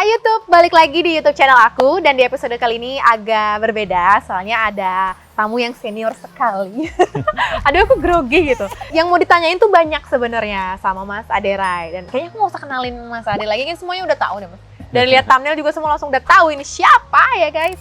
Hai YouTube, balik lagi di YouTube channel aku. Dan di episode kali ini agak berbeda, soalnya ada tamu yang senior sekali. Aduh, aku grogi gitu. Yang mau ditanyain tuh banyak sebenarnya sama Mas Aderay. Dan kayaknya aku nggak usah kenalin Mas Ade lagi, kan semuanya udah tahu deh Mas. Dari lihat thumbnail juga semua langsung udah tahu ini siapa ya guys.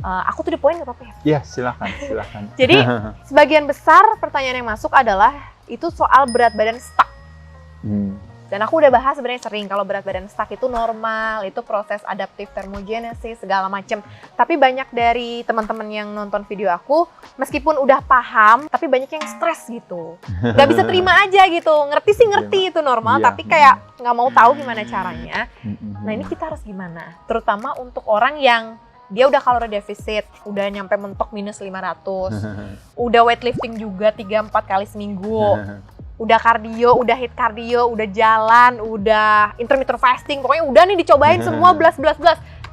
Aku tuh di poin nggak apa-apa ya? Iya, silakan. Jadi sebagian besar pertanyaan yang masuk adalah itu soal berat badan stuck. Dan aku udah bahas sebenarnya sering kalau berat badan stuck itu normal, itu proses adaptif thermogenesis segala macem. Tapi banyak dari teman-teman yang nonton video aku, meskipun udah paham, tapi banyak yang stres gitu. Gak bisa terima aja gitu, ngerti sih ngerti itu normal, tapi kayak nggak mau tahu gimana caranya. Nah ini kita harus gimana? Terutama untuk orang yang dia udah kalori defisit, udah nyampe mentok minus 500, udah weightlifting juga 3-4 kali seminggu, udah kardio, udah hit kardio, udah jalan, udah intermittent fasting, pokoknya udah nih dicobain semua belas,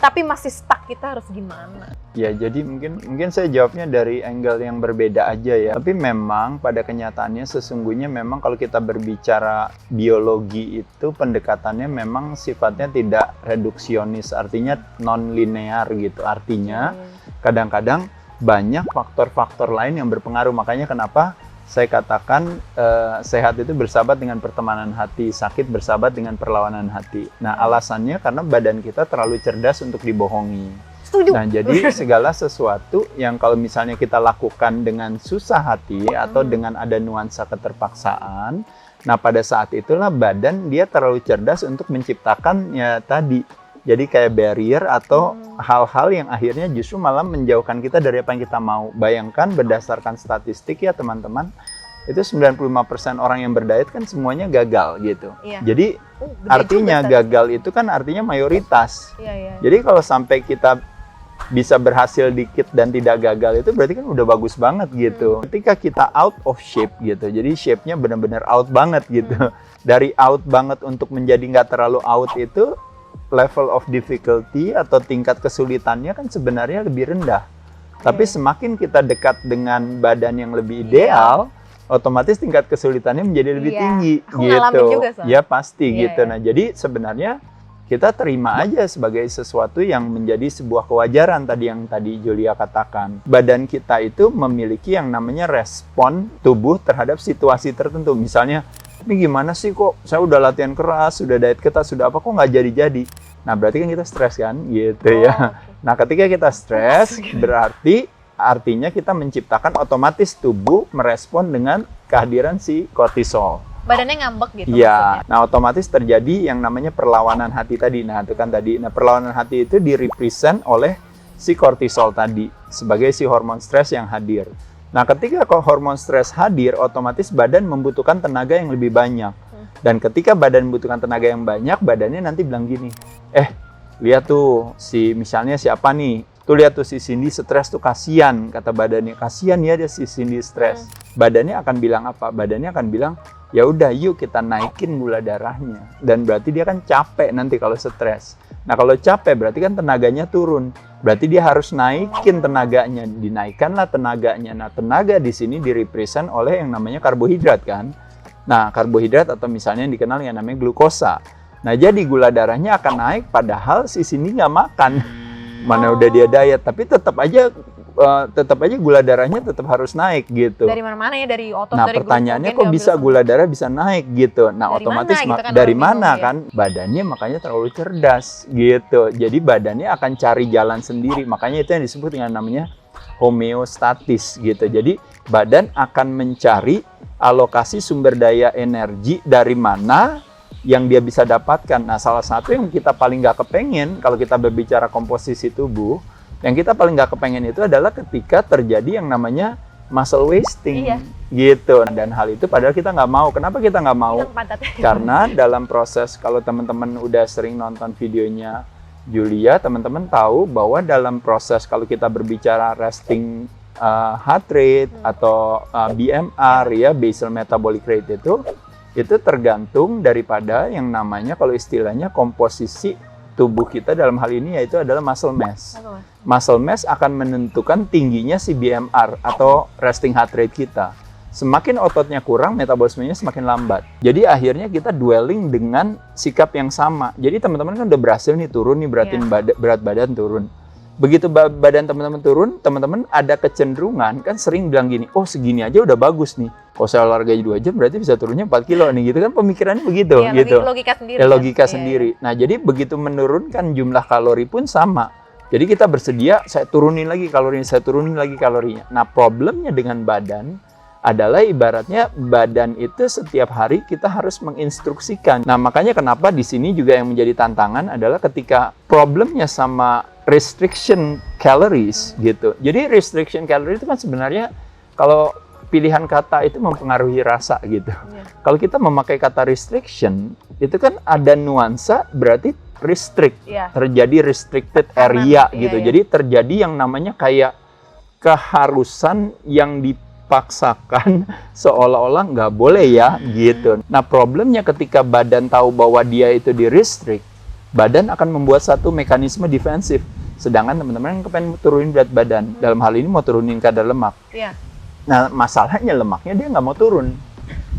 tapi masih stuck, kita harus gimana? Ya, jadi mungkin saya jawabnya dari angle yang berbeda aja ya. Tapi memang pada kenyataannya sesungguhnya memang kalau kita berbicara biologi itu pendekatannya memang sifatnya tidak reduksionis, artinya non-linear gitu. Artinya kadang-kadang banyak faktor-faktor lain yang berpengaruh. Makanya kenapa saya katakan sehat itu bersahabat dengan pertemanan hati, sakit bersahabat dengan perlawanan hati. Nah, alasannya karena badan kita terlalu cerdas untuk dibohongi. Setuju. Nah, jadi segala sesuatu yang kalau misalnya kita lakukan dengan susah hati atau dengan ada nuansa keterpaksaan, nah pada saat itulah badan dia terlalu cerdas untuk menciptakan ya tadi. Jadi kayak barrier atau hal-hal yang akhirnya justru malah menjauhkan kita dari apa yang kita mau. Bayangkan berdasarkan statistik ya teman-teman, itu 95% orang yang berdiet kan semuanya gagal gitu. Iya. Jadi artinya gagal itu kan artinya mayoritas. Iya. Jadi kalau sampai kita bisa berhasil dikit dan tidak gagal itu berarti kan udah bagus banget gitu. Ketika kita out of shape gitu, jadi shape-nya benar-benar out banget gitu. Dari out banget untuk menjadi nggak terlalu out itu, level of difficulty atau tingkat kesulitannya kan sebenarnya lebih rendah. Tapi semakin kita dekat dengan badan yang lebih ideal, otomatis tingkat kesulitannya menjadi lebih tinggi. Aku ngalamin juga, Ya pasti gitu. Nah, jadi sebenarnya kita terima aja sebagai sesuatu yang menjadi sebuah kewajaran yang tadi Julia katakan. Badan kita itu memiliki yang namanya respon tubuh terhadap situasi tertentu. Misalnya, tapi gimana sih kok saya udah latihan keras, sudah diet ketat, sudah apa kok nggak jadi-jadi? Nah, berarti kan kita stres kan gitu ya. Nah, ketika kita stres berarti artinya kita menciptakan otomatis tubuh merespon dengan kehadiran si kortisol. Badannya ngambek gitu. Iya. Nah, otomatis terjadi yang namanya perlawanan hati tadi. Nah, itu kan tadi. Nah, perlawanan hati itu direpresent oleh si kortisol tadi sebagai si hormon stres yang hadir. Nah, ketika hormon stres hadir, otomatis badan membutuhkan tenaga yang lebih banyak. Dan ketika badan membutuhkan tenaga yang banyak, badannya nanti bilang gini, lihat tuh misalnya siapa nih, tuh lihat tuh si Cindy stres tuh, kasihan, kata badannya, kasihan ya dia si Cindy stres. Badannya akan bilang apa? Badannya akan bilang, ya udah yuk kita naikin gula darahnya. Dan berarti dia kan capek nanti kalau stres. Nah, kalau capek berarti kan tenaganya turun. Berarti dia harus naikin tenaganya, dinaikkanlah tenaganya. Nah, tenaga di sini direpresent oleh yang namanya karbohidrat kan. Nah, karbohidrat atau misalnya yang dikenal yang namanya glukosa. Nah, jadi gula darahnya akan naik padahal si Cindy nggak makan. Mana udah dia diet, tapi tetap aja gula darahnya tetap harus naik gitu. Dari mana-mana ya, dari otot, nah, dari pertanyaannya kok bisa gula darah bisa naik gitu. Nah, dari otomatis mana, gitu kan, dari mana kan? Badannya makanya terlalu cerdas gitu. Jadi badannya akan cari jalan sendiri. Makanya itu yang disebut dengan namanya homeostatis gitu. Jadi badan akan mencari alokasi sumber daya energi dari mana yang dia bisa dapatkan. Nah, salah satu yang kita paling nggak kepengen kalau kita berbicara komposisi tubuh, yang kita paling nggak kepengen itu adalah ketika terjadi yang namanya muscle wasting, gitu. Dan hal itu padahal kita nggak mau. Kenapa kita nggak mau? Karena dalam proses, kalau teman-teman udah sering nonton videonya Julia, teman-teman tahu bahwa dalam proses kalau kita berbicara resting heart rate atau BMR ya, basal metabolic rate itu tergantung daripada yang namanya kalau istilahnya komposisi tubuh kita dalam hal ini yaitu adalah muscle mass. Muscle mass akan menentukan tingginya si BMR atau resting heart rate kita. Semakin ototnya kurang, metabolismenya semakin lambat. Jadi akhirnya kita dwelling dengan sikap yang sama. Jadi teman-teman kan udah berhasil nih turun nih berat badan turun. Begitu badan teman-teman turun, teman-teman ada kecenderungan kan sering bilang gini, oh segini aja udah bagus nih. Kalau saya olahraga 2 jam berarti bisa turunnya 4 kilo nih gitu kan, pemikirannya begitu gitu. Logika sendiri. Ya, logika sendiri. Nah jadi begitu menurunkan jumlah kalori pun sama. Jadi kita bersedia, saya turunin lagi kalorinya. Nah problemnya dengan badan adalah ibaratnya badan itu setiap hari kita harus menginstruksikan. Nah, makanya kenapa di sini juga yang menjadi tantangan adalah ketika problemnya sama restriction calories gitu. Jadi restriction calories itu kan sebenarnya kalau pilihan kata itu mempengaruhi rasa gitu. Kalau kita memakai kata restriction, itu kan ada nuansa berarti restrict. Terjadi restricted area gitu. Jadi terjadi yang namanya kayak keharusan yang dipaksakan seolah-olah nggak boleh ya gitu. Nah problemnya ketika badan tahu bahwa dia itu di-restrict, badan akan membuat satu mekanisme defensif. Sedangkan teman-teman yang pengen turunin berat badan, dalam hal ini mau turunin kadar lemak. Nah masalahnya lemaknya dia nggak mau turun.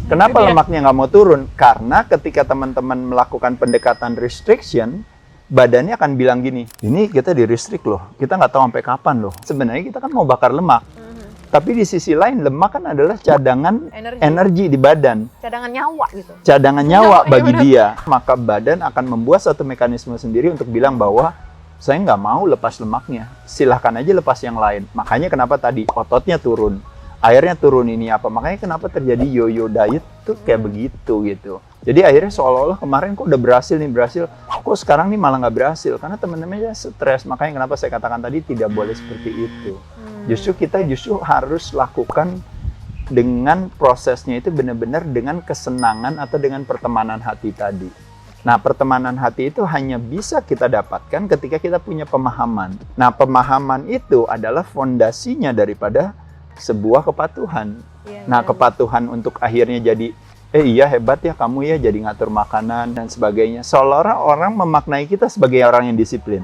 Kenapa lemaknya nggak mau turun? Karena ketika teman-teman melakukan pendekatan restriction, badannya akan bilang gini, ini kita di-restrict loh, kita nggak tahu sampai kapan loh. Sebenarnya kita kan mau bakar lemak. Tapi di sisi lain, lemak kan adalah cadangan energi di badan. Cadangan nyawa gitu. Cadangan nyawa bagi dia. Maka badan akan membuat satu mekanisme sendiri untuk bilang bahwa saya nggak mau lepas lemaknya. Silahkan aja lepas yang lain. Makanya kenapa tadi ototnya turun. Airnya turun ini apa. Makanya kenapa terjadi yo-yo diet tuh kayak begitu gitu. Jadi akhirnya seolah-olah kemarin kok udah berhasil. Kok sekarang nih malah nggak berhasil. Karena teman-temannya stres. Makanya kenapa saya katakan tadi tidak boleh seperti itu. Kita harus lakukan dengan prosesnya itu benar-benar dengan kesenangan atau dengan pertemanan hati tadi. Nah, pertemanan hati itu hanya bisa kita dapatkan ketika kita punya pemahaman. Nah, pemahaman itu adalah fondasinya daripada sebuah kepatuhan. Kepatuhan untuk akhirnya jadi, iya hebat ya kamu ya jadi ngatur makanan dan sebagainya. Seolah-olah orang memaknai kita sebagai orang yang disiplin.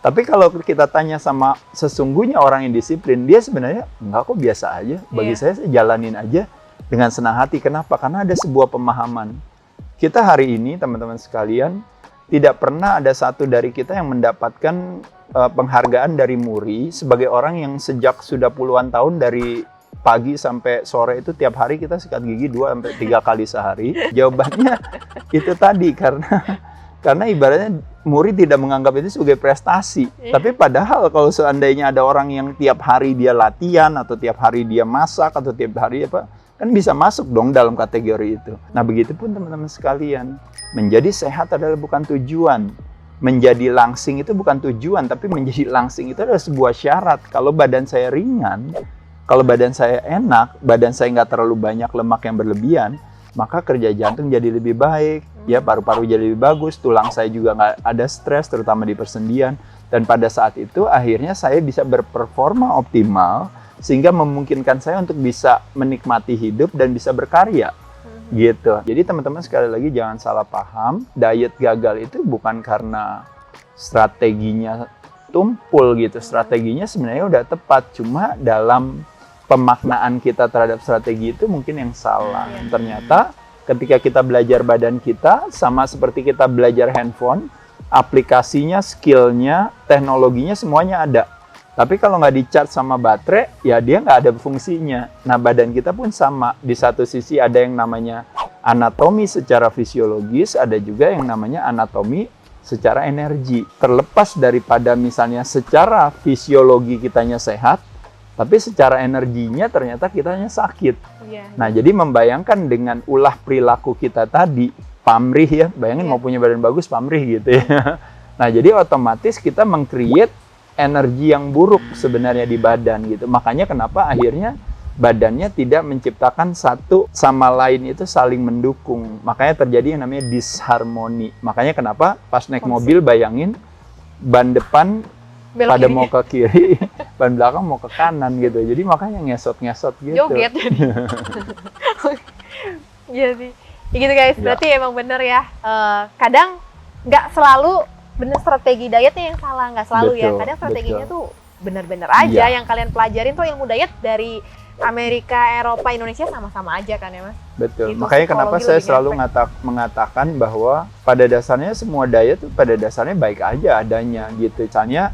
Tapi kalau kita tanya sama sesungguhnya orang yang disiplin, dia sebenarnya enggak kok biasa aja. Bagi saya jalanin aja dengan senang hati. Kenapa? Karena ada sebuah pemahaman. Kita hari ini, teman-teman sekalian, tidak pernah ada satu dari kita yang mendapatkan penghargaan dari Muri sebagai orang yang sejak sudah puluhan tahun dari pagi sampai sore itu tiap hari kita sikat gigi 2-3 kali sehari. Jawabannya itu tadi karena ibaratnya Muri tidak menganggap itu sebagai prestasi. Tapi padahal kalau seandainya ada orang yang tiap hari dia latihan atau tiap hari dia masak atau tiap hari kan bisa masuk dong dalam kategori itu. Nah begitupun teman-teman sekalian, menjadi sehat adalah bukan tujuan. Menjadi langsing itu bukan tujuan, tapi menjadi langsing itu adalah sebuah syarat. Kalau badan saya ringan, kalau badan saya enak, badan saya nggak terlalu banyak lemak yang berlebihan, maka kerja jantung jadi lebih baik, ya paru-paru jadi lebih bagus, tulang saya juga nggak ada stres, terutama di persendian. Dan pada saat itu akhirnya saya bisa berperforma optimal, sehingga memungkinkan saya untuk bisa menikmati hidup dan bisa berkarya. Gitu. Jadi teman-teman sekali lagi jangan salah paham, diet gagal itu bukan karena strateginya tumpul gitu. Strateginya sebenarnya udah tepat, cuma dalam pemaknaan kita terhadap strategi itu mungkin yang salah. Ternyata ketika kita belajar badan kita, sama seperti kita belajar handphone, aplikasinya, skillnya, teknologinya semuanya ada. Tapi kalau nggak di-charge sama baterai, ya dia nggak ada fungsinya. Nah badan kita pun sama. Di satu sisi ada yang namanya anatomi secara fisiologis, ada juga yang namanya anatomi secara energi. Terlepas daripada misalnya secara fisiologi kitanya sehat, tapi secara energinya ternyata kitanya sakit. Nah, jadi membayangkan dengan ulah perilaku kita tadi, pamrih ya, bayangin mau punya badan bagus, pamrih gitu ya. Nah, jadi otomatis kita meng-create energi yang buruk sebenarnya di badan gitu. Makanya kenapa akhirnya badannya tidak menciptakan satu sama lain itu saling mendukung. Makanya terjadi yang namanya disharmoni. Makanya kenapa pas naik mobil bayangin, ban depan Belok pada kiri. mau ke kiri, ban belakang mau ke kanan gitu. Jadi makanya ngesot-ngesot gitu. Joget jadi. Jadi ya gitu guys, Ya. berarti emang bener ya. Kadang nggak selalu bener strategi dietnya yang salah, nggak selalu ya. Betul, Kadang strateginya betul. tuh bener-bener aja. Iya. Yang kalian pelajarin tuh ilmu diet dari Amerika, Eropa, Indonesia sama-sama aja kan ya mas? Betul. Gitu, Makanya kenapa psikologi saya lebih selalu ngefek. mengatakan bahwa pada dasarnya semua diet tuh pada dasarnya baik aja adanya gitu. Misalnya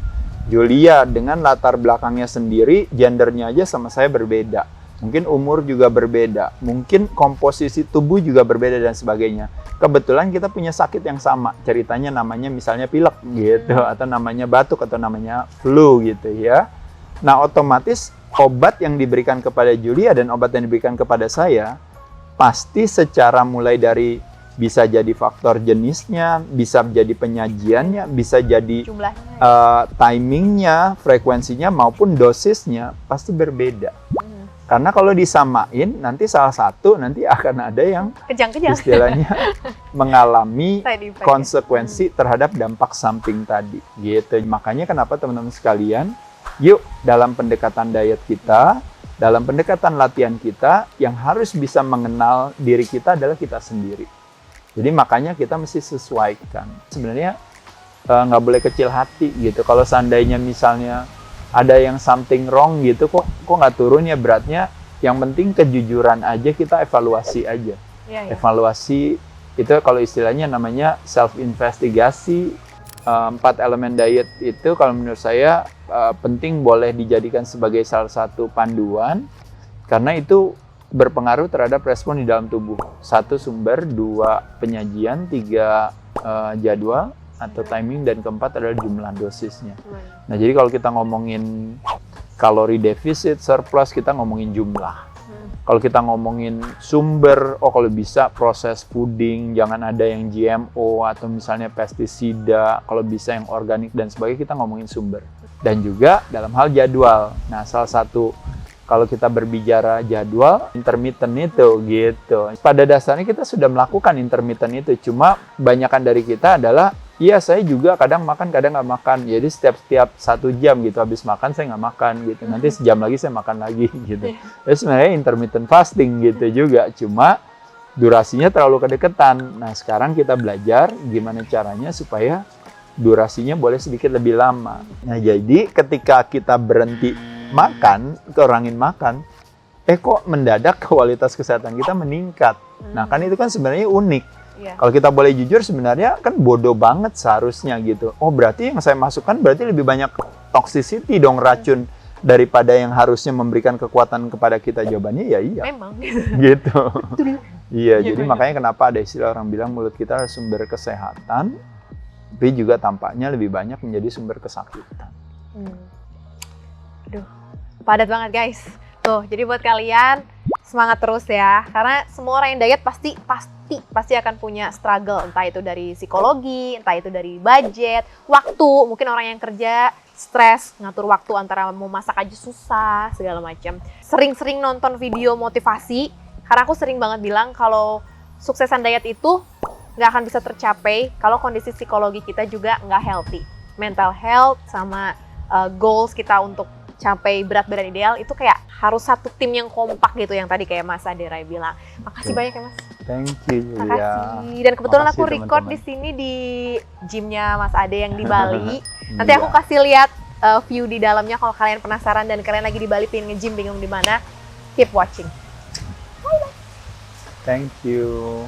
Julia dengan latar belakangnya sendiri, gendernya aja sama saya berbeda. Mungkin umur juga berbeda, mungkin komposisi tubuh juga berbeda dan sebagainya. Kebetulan kita punya sakit yang sama, ceritanya namanya misalnya pilek gitu, atau namanya batuk, atau namanya flu gitu ya. Nah otomatis obat yang diberikan kepada Julia dan obat yang diberikan kepada saya, pasti secara mulai dari bisa jadi faktor jenisnya, bisa jadi penyajiannya, bisa jadi Jumlahnya. timingnya, frekuensinya maupun dosisnya pasti berbeda. Karena kalau disamain, nanti salah satu nanti akan ada yang Kejang-kejang. istilahnya mengalami Side effect. konsekuensi terhadap dampak samping tadi. Gitu. Makanya kenapa teman-teman sekalian, yuk dalam pendekatan diet kita, dalam pendekatan latihan kita, yang harus bisa mengenal diri kita adalah kita sendiri. Jadi makanya kita mesti sesuaikan. Sebenarnya nggak boleh kecil hati gitu. Kalau seandainya misalnya ada yang something wrong gitu, kok nggak turun ya beratnya. Yang penting kejujuran aja, kita evaluasi aja. Iya, iya. Evaluasi itu kalau istilahnya namanya self-investigasi. 4 elemen diet itu kalau menurut saya penting, boleh dijadikan sebagai salah satu panduan. Karena itu berpengaruh terhadap respon di dalam tubuh. 1 sumber, 2 penyajian, 3 jadwal atau timing, dan keempat adalah jumlah dosisnya. Nah, jadi kalau kita ngomongin kalori defisit, surplus, kita ngomongin jumlah. Kalau kita ngomongin sumber, kalau bisa proses fooding, jangan ada yang GMO atau misalnya pestisida, kalau bisa yang organik dan sebagainya, kita ngomongin sumber. Dan juga dalam hal jadwal. Nah, salah satu kalau kita berbicara jadwal, intermittent itu gitu. Pada dasarnya kita sudah melakukan intermittent itu, cuma kebanyakan dari kita adalah, iya saya juga kadang makan, kadang nggak makan. Jadi setiap 1 jam gitu, habis makan saya nggak makan gitu. Nanti sejam lagi saya makan lagi gitu. Jadi sebenarnya intermittent fasting gitu juga, cuma durasinya terlalu kedekatan. Nah sekarang kita belajar gimana caranya supaya durasinya boleh sedikit lebih lama. Nah jadi ketika kita berhenti makan, kurangin makan, kok mendadak kualitas kesehatan kita meningkat. Nah kan itu kan sebenarnya unik. Iya. Kalau kita boleh jujur, sebenarnya kan bodoh banget seharusnya gitu. Oh berarti yang saya masukkan berarti lebih banyak toxicity dong, racun, daripada yang harusnya memberikan kekuatan kepada kita. Jawabannya ya iya. Memang. Gitu. Iya, jadi makanya kenapa ada istilah orang bilang mulut kita adalah sumber kesehatan, tapi juga tampaknya lebih banyak menjadi sumber kesakitan. Aduh, padat banget guys. Tuh, jadi buat kalian semangat terus ya. Karena semua orang yang diet pasti akan punya struggle, entah itu dari psikologi, entah itu dari budget, waktu. Mungkin orang yang kerja stres, ngatur waktu antara mau masak aja susah, segala macam. Sering-sering nonton video motivasi, karena aku sering banget bilang kalau suksesan diet itu nggak akan bisa tercapai kalau kondisi psikologi kita juga nggak healthy. Mental health sama goals kita untuk capai berat badan ideal itu kayak harus satu tim yang kompak gitu, yang tadi kayak Mas Aderai bilang. Makasih banyak ya Mas. Thank you Julia. Makasih. Dan kebetulan Makasih, aku record teman-teman. di sini di gymnya Mas Ade yang di Bali. Nanti aku kasih lihat view di dalamnya kalau kalian penasaran dan kalian lagi di Bali pengen nge-gym bingung di mana. Keep watching. Thank you.